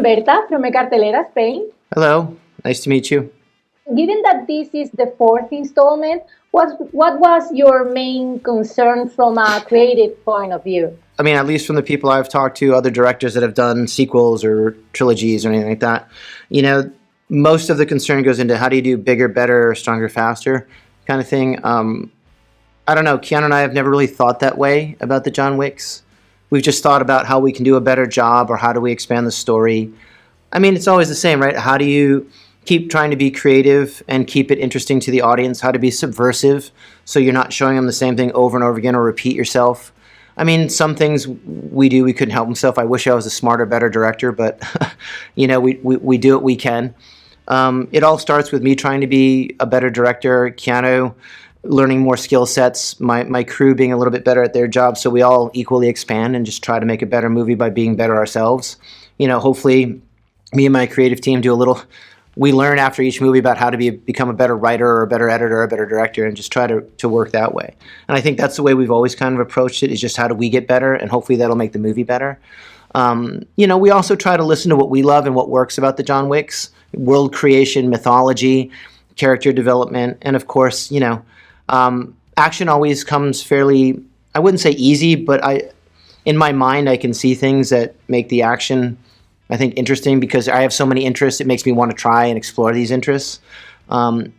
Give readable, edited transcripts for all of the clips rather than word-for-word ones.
Berta from Cartelera, Spain. Hello, nice to meet you. Given that this is the fourth installment, what was your main concern from a creative point of view? I mean, at least from the people I've talked to, other directors that have done sequels or trilogies or anything like that, you know, most of the concern goes into how do you do bigger, better, stronger, faster kind of thing. I don't know, Keanu and I have never really thought that way about the John Wicks. We've just thought about how we can do a better job or how do we expand the story. I mean, it's always the same, right? How do you keep trying to be creative and keep it interesting to the audience? How to be subversive so you're not showing them the same thing over and over again or repeat yourself. I mean, some things we do, we couldn't help himself. I wish I was a smarter, better director, but you know, we do what we can. It all starts with me trying to be a better director, Keanu learning more skill sets, my crew being a little bit better at their job, so we all equally expand and just try to make a better movie by being better ourselves. You know, hopefully me and my creative team do a little, we learn after each movie about how to become a better writer or a better editor or a better director and just try to work that way. And I think that's the way we've always kind of approached it, is just how do we get better, and hopefully that'll make the movie better. You know, we also try to listen to what we love and what works about the John Wicks, world creation, mythology, character development, and of course, you know, action always comes fairly, I wouldn't say easy, but in my mind I can see things that make the action, I think, interesting because I have so many interests. It makes me want to try and explore these interests.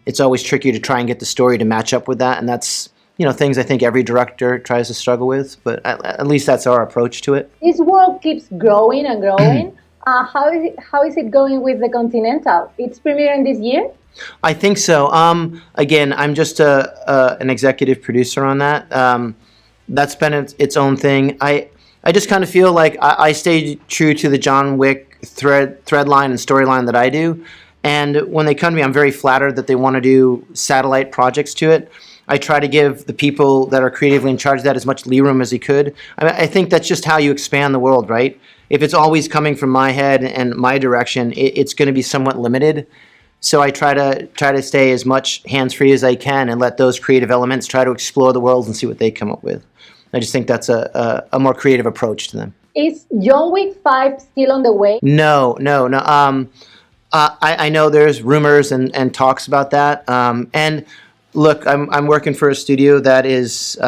It's always tricky to try and get the story to match up with that, and that's, you know, things I think every director tries to struggle with, but at least that's our approach to it. This world keeps growing and growing. How is it going with the Continental? It's premiering this year? I think so. Again, I'm just an executive producer on that. That's been its own thing. I just kind of feel like I stay true to the John Wick thread line and storyline that I do. And when they come to me, I'm very flattered that they want to do satellite projects to it. I try to give the people that are creatively in charge of that as much lee room as they could. I think that's just how you expand the world, right? If it's always coming from my head and my direction, it's going to be somewhat limited. So I try to stay as much hands-free as I can and let those creative elements try to explore the world and see what they come up with. I just think that's a more creative approach to them. Is John Wick 5 still on the way? No. I know there's rumors and talks about that. And look, I'm working for a studio that is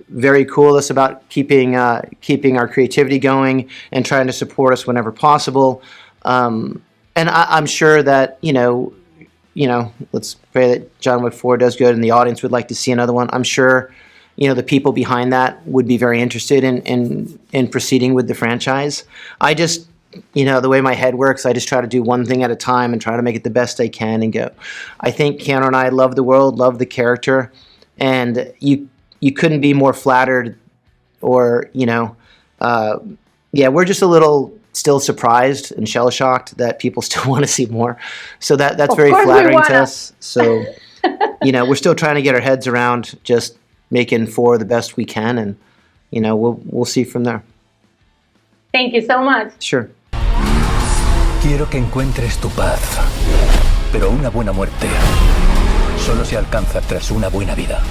very cool. It's about keeping our creativity going and trying to support us whenever possible. And I'm sure that, you know, let's pray that John Wick 4 does good and the audience would like to see another one. I'm sure, you know, the people behind that would be very interested in proceeding with the franchise. I just, you know, the way my head works, I just try to do one thing at a time and try to make it the best I can and go. I think Keanu and I love the world, love the character, and you couldn't be more flattered or, you know, yeah, we're just a little still surprised and shell-shocked that people still want to see more. So that's very flattering to us. So, you know, we're still trying to get our heads around just making 4 the best we can, and, you know, we'll see from there. Thank you so much. Sure. Quiero que encuentres tu paz, pero una buena muerte solo se alcanza tras una buena vida.